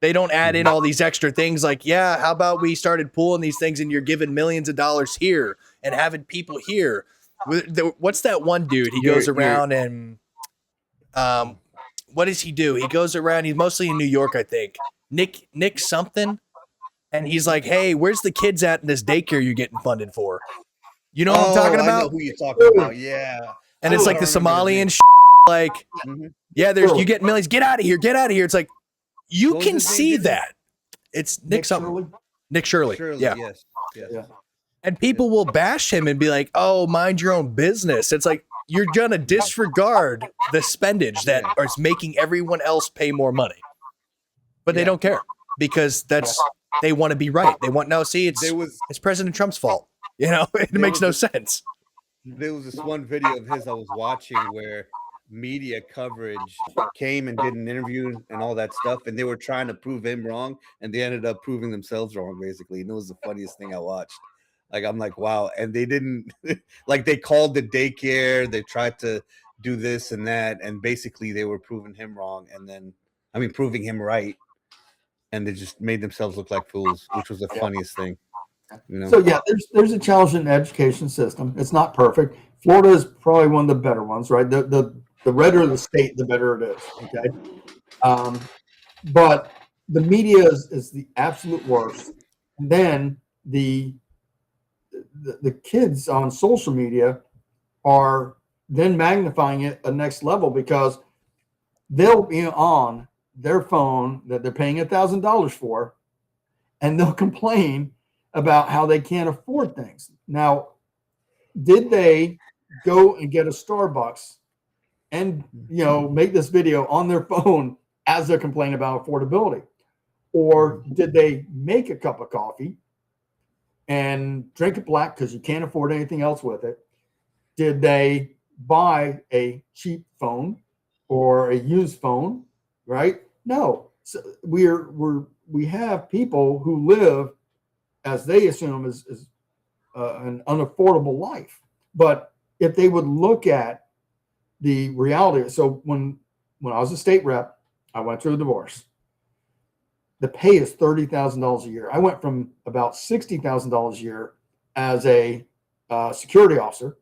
They don't add in all these extra things like, how about we started pulling these things and you're giving millions of dollars here and having people here. What's that one dude? He goes around and what does he do? He goes around, he's mostly in New York, I think. Nick something. And he's like, hey, where's the kids at in this daycare you're getting funded for? You know what I'm talking about? I know who you're talking about. Yeah. And it's like the Somalian like, you get millions. Get out of here. Get out of here. It's like, you can see that. It's Nick something. Nick Shirley. Yeah. Yes. Yeah. And people will bash him and be like, oh, mind your own business. It's like, you're going to disregard the spendage that is making everyone else pay more money. But they don't care because that's they want to be right. They want, no, see, There was it's President Trump's fault. You know, it There makes was no a- sense. there was this one video of his I was watching where media coverage came and did an interview and all that stuff, and they were trying to prove him wrong, and they ended up proving themselves wrong, basically. And it was the funniest thing I watched. Like, I'm like, wow. And they didn't like, they called the daycare, they tried to do this and that, and basically they were proving him wrong, and then proving him right, and they just made themselves look like fools, which was the funniest thing. So yeah, there's a challenge in the education system. It's not perfect. Florida is probably one of the better ones, right? The redder the state, the better it is. Okay, but the media is the absolute worst. And then the kids on social media are then magnifying it a next level because they'll be on their phone that they're paying $1,000 for, and they'll complain about how they can't afford things. Now, did they go and get a Starbucks and make this video on their phone as they're complaining about affordability? Or did they make a cup of coffee and drink it black because you can't afford anything else with it? Did they buy a cheap phone or a used phone? Right? No. So we have people who live as they assume is an unaffordable life. But if they would look at the reality, so when I was a state rep, I went through a divorce. The pay is $30,000 a year. I went from about $60,000 a year as a security officer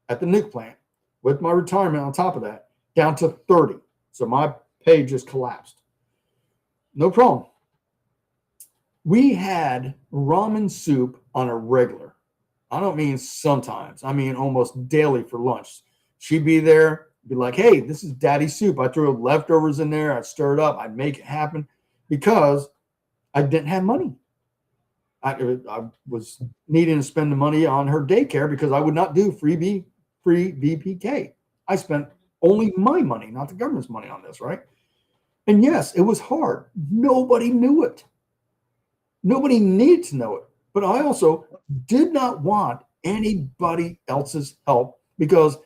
at the nuke plant with my retirement on top of that down to 30. So my pay just collapsed. No problem. We had ramen soup on a regular. I don't mean sometimes. I mean almost daily for lunch. She'd be there, be like, hey, this is daddy's soup. I threw leftovers in there. I'd stir it up. I'd make it happen because I didn't have money. I was needing to spend the money on her daycare because I would not do free VPK. I spent only my money, not the government's money on this, right? And yes, it was hard. Nobody knew it. Nobody needed to know it. But I also did not want anybody else's help because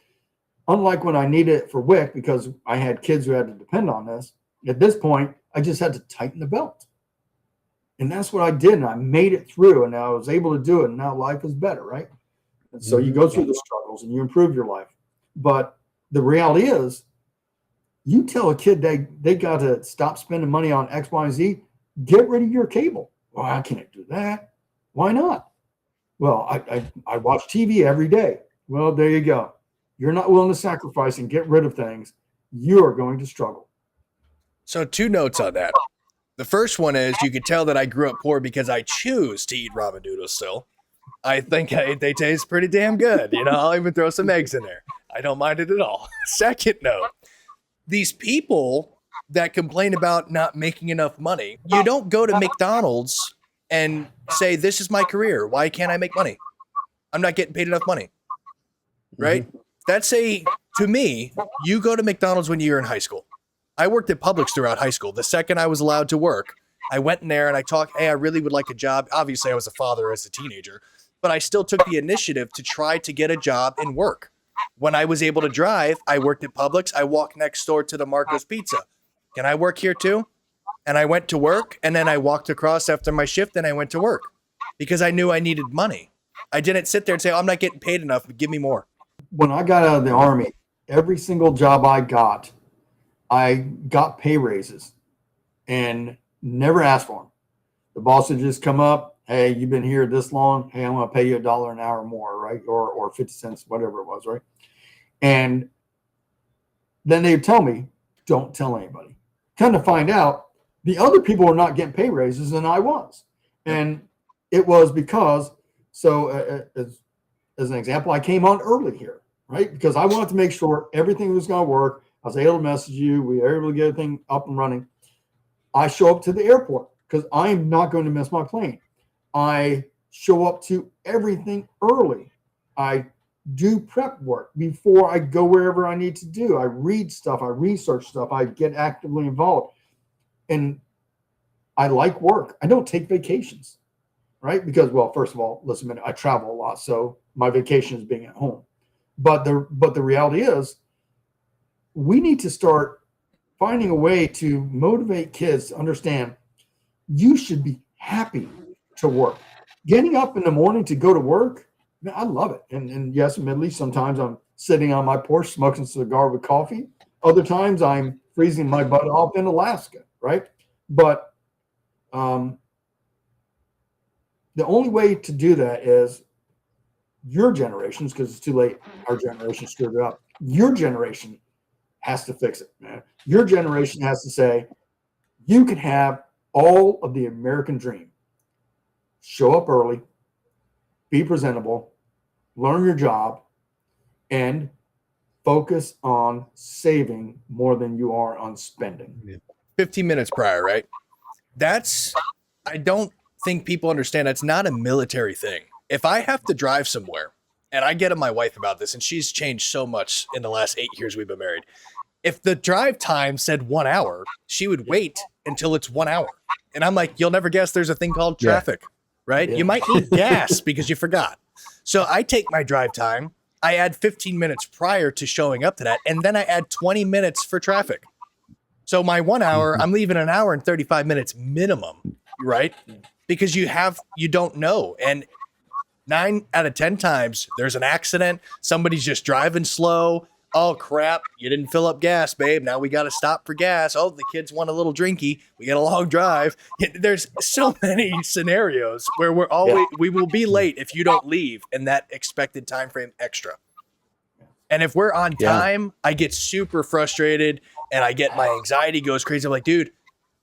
unlike when I needed it for WIC, because I had kids who had to depend on this, at this point, I just had to tighten the belt. And that's what I did. And I made it through and I was able to do it. And now life is better, right? And so you go through the struggles and you improve your life. But the reality is, you tell a kid they got to stop spending money on X, Y, and Z, get rid of your cable. Well, I can't do that. Why not? Well, I watch TV every day. Well, there you go. You're not willing to sacrifice and get rid of things. You're going to struggle. So 2 notes on that. The first one is you could tell that I grew up poor because I choose to eat ramen noodles still. I think they taste pretty damn good. I'll even throw some eggs in there. I don't mind it at all. Second note, these people that complain about not making enough money, you don't go to McDonald's and say, this is my career. Why can't I make money? I'm not getting paid enough money. Right? To me, you go to McDonald's when you're in high school. I worked at Publix throughout high school. The second I was allowed to work, I went in there and I talked, hey, I really would like a job. Obviously, I was a father as a teenager, but I still took the initiative to try to get a job and work. When I was able to drive, I worked at Publix. I walked next door to the Marco's Pizza. Can I work here too? And I went to work, and then I walked across after my shift, and I went to work because I knew I needed money. I didn't sit there and say, oh, I'm not getting paid enough, but give me more. When I got out of the Army, every single job I got pay raises and never asked for them. The boss would just come up, hey, you've been here this long. Hey, I'm going to pay you $1 an hour more, right? Or 50 cents, whatever it was, right? And then they would tell me, don't tell anybody. Come to find out, the other people were not getting pay raises and I was. And it was because, as an example, I came on early here, right? Because I wanted to make sure everything was going to work. I was able to message you. We were able to get everything up and running. I show up to the airport because I'm not going to miss my plane. I show up to everything early. I do prep work before I go wherever I need to do. I read stuff. I research stuff. I get actively involved. And I like work. I don't take vacations, right? Because, well, first of all, listen, I travel a lot, so my vacation is being at home. But the reality is, we need to start finding a way to motivate kids to understand you should be happy to work. Getting up in the morning to go to work, man, I love it. And yes, admittedly, sometimes I'm sitting on my porch smoking a cigar with coffee. Other times I'm freezing my butt off in Alaska, right? But the only way to do that is your generations, because it's too late. Our generation screwed it up. Your generation has to fix it, man. Your generation has to say, you can have all of the American dream. Show up early, be presentable, learn your job, and focus on saving more than you are on spending. 15 minutes prior, right? I don't think people understand that's not a military thing. If I have to drive somewhere, and I get at my wife about this, and she's changed so much in the last 8 years we've been married. If the drive time said 1 hour, she would wait until it's 1 hour. And I'm like, you'll never guess there's a thing called traffic, right? Yeah. You might need gas because you forgot. So I take my drive time, I add 15 minutes prior to showing up to that, and then I add 20 minutes for traffic. So my 1 hour, I'm leaving an hour and 35 minutes minimum, right? Because you don't know. And 9 out of 10 times there's an accident. Somebody's just driving slow. Oh crap, you didn't fill up gas, babe. Now we got to stop for gas. Oh, the kids want a little drinky. We got a long drive. There's so many scenarios where we will be late if you don't leave in that expected time frame extra. And if we're on time, I get super frustrated and my anxiety goes crazy. I'm like, dude,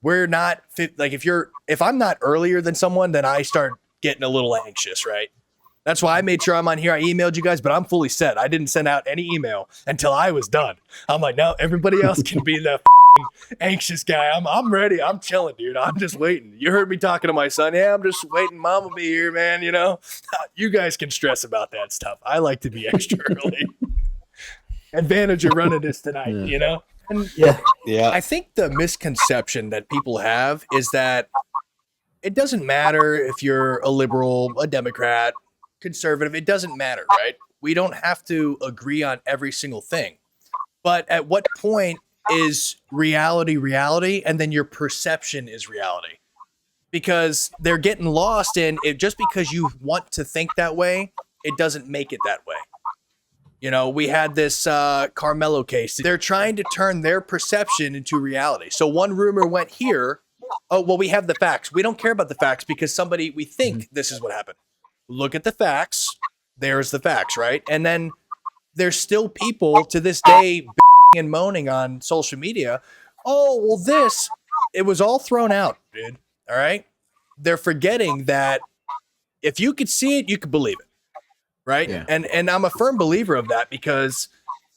we're not like if I'm not earlier than someone, then I start getting a little anxious, right? That's why I made sure I'm on here. I emailed you guys, but I'm fully set. I didn't send out any email until I was done. I'm like, no, everybody else can be the anxious guy. I'm ready. I'm chilling, dude. I'm just waiting. You heard me talking to my son. Yeah, I'm just waiting. Mom will be here, man. You know, you guys can stress about that stuff. I like to be extra early. Advantage of running this tonight, you know? And I think the misconception that people have is that it doesn't matter if you're a liberal, a Democrat, conservative, it doesn't matter, right? We don't have to agree on every single thing. But at what point is reality and then your perception is reality? Because they're getting lost in it. Just because you want to think that way, it doesn't make it that way. You know, we had this Carmelo case. They're trying to turn their perception into reality. So one rumor went here. Oh, well, we have the facts. We don't care about the facts because we think this is what happened. Look at the facts. There's the facts, right? And then there's still people to this day and moaning on social media. Oh, well, it was all thrown out, dude. All right. They're forgetting that if you could see it, you could believe it. Right. Yeah. And I'm a firm believer of that because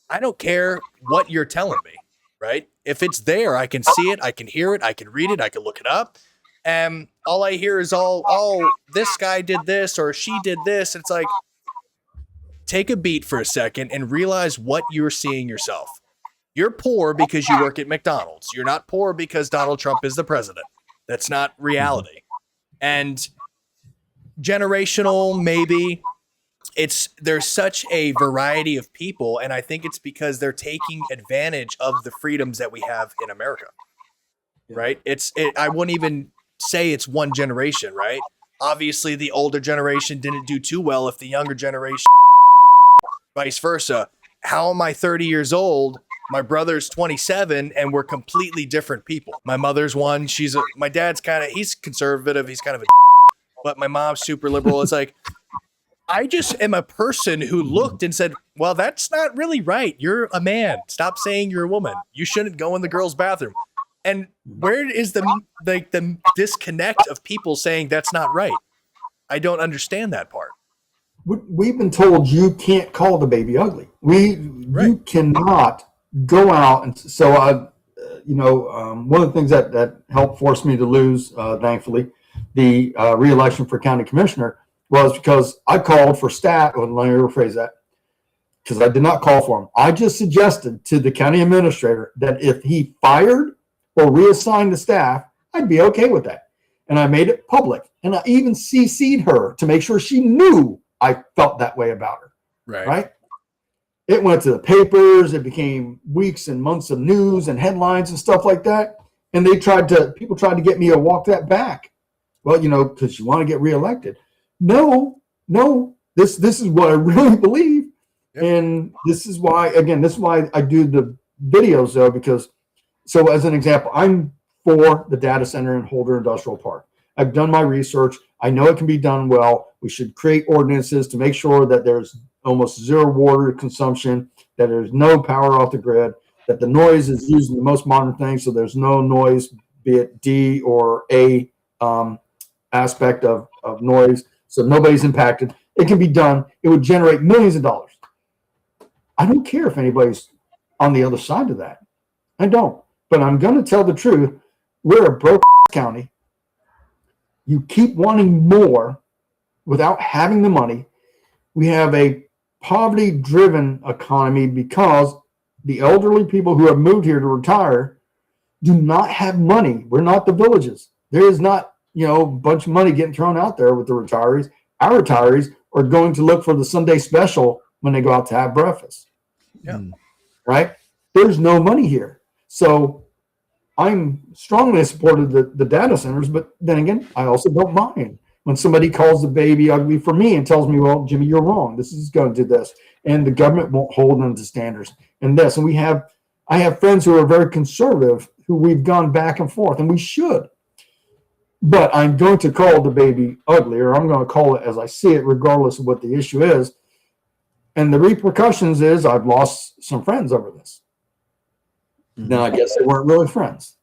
I don't care what you're telling me. Right. If it's there, I can see it. I can hear it. I can read it. I can look it up. And all I hear is this guy did this or she did this. It's like, take a beat for a second and realize what you're seeing yourself. You're poor because you work at McDonald's. You're not poor because Donald Trump is the president. That's not reality. And generational, maybe. There's such a variety of people, and I think it's because they're taking advantage of the freedoms that we have in America. Right? I wouldn't even say it's one generation, right? Obviously, the older generation didn't do too well if the younger generation, vice versa. How am I 30 years old? My brother's 27, and we're completely different people. My mother's one. My dad's he's conservative. He's kind of but my mom's super liberal. It's like, I just am a person who looked and said, well, that's not really right. You're a man. Stop saying you're a woman. You shouldn't go in the girls' bathroom. And where is the disconnect of people saying that's not right? I don't understand that part. We've been told you can't call the baby ugly. You cannot go out and so one of the things that helped force me to lose, thankfully, the re-election for county commissioner was because I called for staff. Let me rephrase that, because I did not call for him. I just suggested to the county administrator that if he fired or reassigned the staff, I'd be okay with that. And I made it public. And I even CC'd her to make sure she knew I felt that way about her. Right? It went to the papers. It became weeks and months of news and headlines and stuff like that. And people tried to get me to walk that back. Well, because you want to get reelected. No, this is what I really believe. Yep. And this is why I do the videos though, because so as an example, I'm for the data center in Holder Industrial Park. I've done my research. I know it can be done well. We should create ordinances to make sure that there's almost zero water consumption, that there's no power off the grid, that the noise is using the most modern things, so there's no noise, be it D or A aspect of noise, so nobody's impacted. It can be done. It would generate millions of dollars. I don't care if anybody's on the other side of that. I don't. But I'm going to tell the truth. We're a broke county. You keep wanting more without having the money. We have a poverty-driven economy because the elderly people who have moved here to retire do not have money. We're not the villages. There is not, a bunch of money getting thrown out there with the retirees. Our retirees are going to look for the Sunday special when they go out to have breakfast. Yeah. Right? There's no money here. So I'm strongly supportive of the data centers, but then again, I also don't mind when somebody calls the baby ugly for me and tells me, well, Jimmy, you're wrong. This is going to do this. And the government won't hold them to standards and this. And I have friends who are very conservative who we've gone back and forth, and we should. But I'm going to call the baby ugly, or I'm going to call it as I see it, regardless of what the issue is. And the repercussions is I've lost some friends over this. Now, I guess they weren't really friends.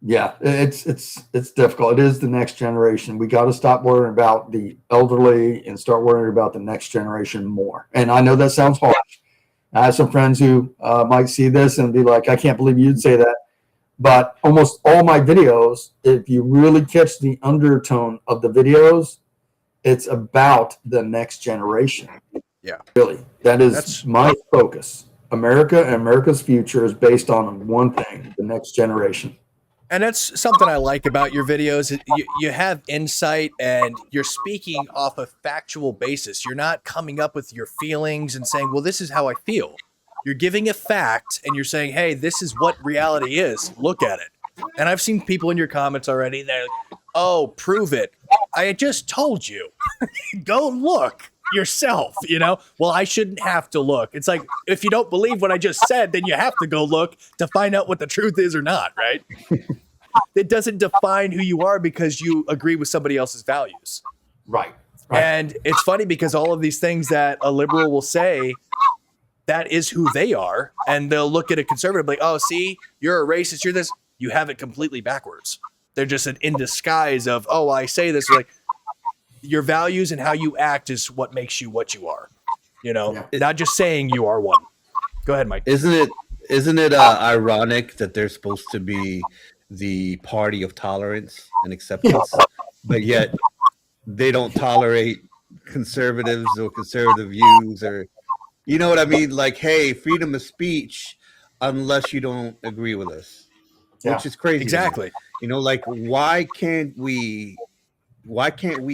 Yeah, it's difficult. It is the next generation. We got to stop worrying about the elderly and start worrying about the next generation more. And I know that sounds harsh. I have some friends who might see this and be like, I can't believe you'd say that. But almost all my videos, if you really catch the undertone of the videos, it's about the next generation. Yeah. Really. That's my focus. America and America's future is based on one thing, the next generation. And that's something I like about your videos. You have insight and you're speaking off a factual basis. You're not coming up with your feelings and saying, well, this is how I feel. You're giving a fact and you're saying, hey, this is what reality is. Look at it. And I've seen people in your comments already. They're like, oh, prove it. I just told you. Go look yourself, Well, I shouldn't have to look. It's like, if you don't believe what I just said, then you have to go look to find out what the truth is or not, right? It doesn't define who you are because you agree with somebody else's values. Right. And it's funny because all of these things that a liberal will say, that is who they are. And they'll look at a conservative like, oh, see, you're a racist, you're this. You have it completely backwards. They're just in disguise of, oh, I say this. Like, your values and how you act is what makes you what you are. Not just saying you are one. Go ahead, Mike. Isn't it ironic that they're supposed to be the party of tolerance and acceptance, but yet they don't tolerate conservatives or conservative views, or you know what I mean? Like, hey, freedom of speech, unless you don't agree with us, which is crazy. Exactly. Like, why can't we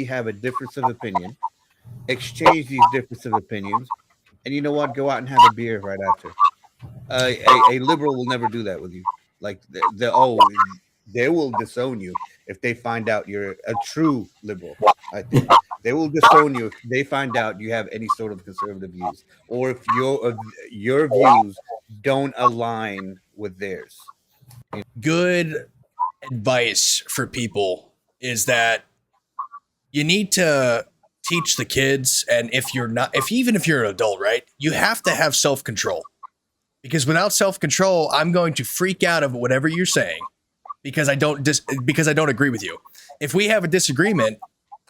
have a difference of opinion, exchange these difference of opinions, and go out and have a beer right after? A liberal will never do that with you. Like, they will disown you if they find out you're a true liberal. I think they will disown you if they find out you have any sort of conservative views, or if your views don't align with theirs. Good advice for people is that you need to teach the kids, and even if you're an adult, right, you have to have self-control. Because without self-control, I'm going to freak out of whatever you're saying because I don't agree with you. If we have a disagreement,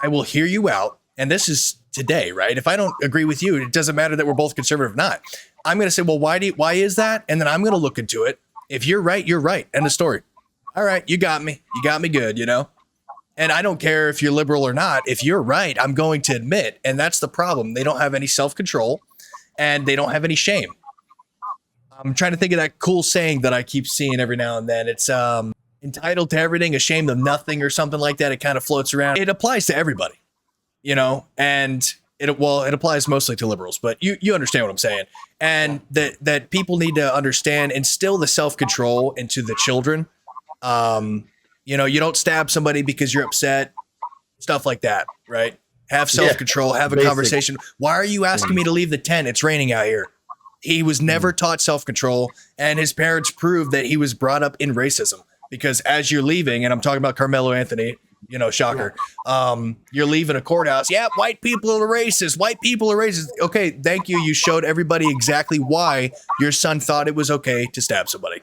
I will hear you out. And this is today, right? If I don't agree with you, it doesn't matter that we're both conservative or not. I'm going to say, well, why is that? And then I'm going to look into it. If you're right, you're right. End of story. All right, you got me. You got me good, And I don't care if you're liberal or not. If you're right, I'm going to admit. And that's the problem. They don't have any self-control and they don't have any shame. I'm trying to think of that cool saying that I keep seeing every now and then. It's entitled to everything, ashamed of nothing, or something like that. It kind of floats around. It applies to everybody, and it applies mostly to liberals, but you understand what I'm saying. And that people need to understand, instill the self-control into the children. You don't stab somebody because you're upset, stuff like that, right? Have self-control, have a conversation. Why are you asking me to leave the tent? It's raining out here. He was never taught self-control, and his parents proved that he was brought up in racism, because as you're leaving, and I'm talking about Carmelo Anthony, shocker. You're leaving a courthouse. Yeah, white people are racist. White people are racist. Okay, thank you. You showed everybody exactly why your son thought it was okay to stab somebody.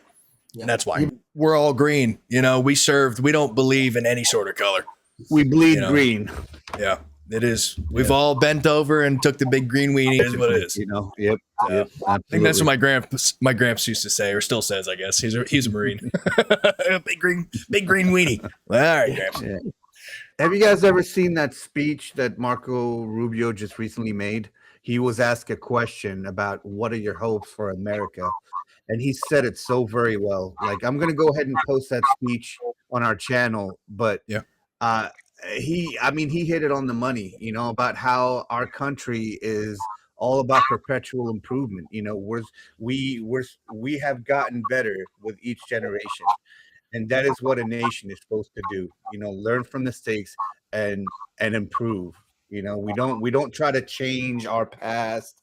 And that's why. We're all green. We don't believe in any sort of color. We bleed green. Yeah. It is. We've all bent over and took the big green weenie. It is what it is. Yep. I think that's what my gramps used to say, or still says. I guess he's a Marine. big green weenie. All right, Gramps. Yeah. Have you guys ever seen that speech that Marco Rubio just recently made? He was asked a question about what are your hopes for America, and he said it so very well. Like, I'm gonna go ahead and post that speech on our channel, but he hit it on the money, about how our country is all about perpetual improvement. We have gotten better with each generation, and that is what a nation is supposed to do. Learn from mistakes and improve. We don't try to change our past.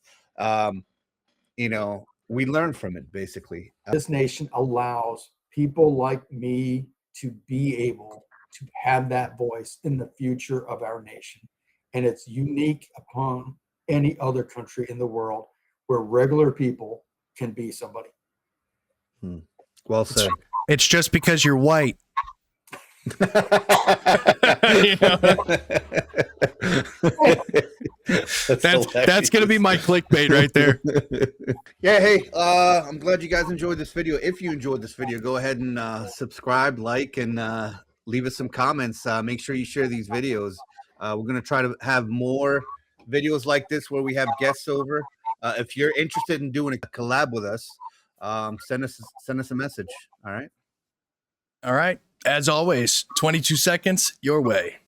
We learn from it, basically. This nation allows people like me to be able to have that voice in the future of our nation. And it's unique upon any other country in the world where regular people can be somebody. Well said. It's just because you're white. That's gonna be my clickbait right there. Yeah, hey, I'm glad you guys enjoyed this video. If you enjoyed this video, go ahead and subscribe, like, and leave us some comments. Make sure you share these videos. We're gonna try to have more videos like this where we have guests over. If you're interested in doing a collab with us, send us a message. All right. As always, 22 seconds your way.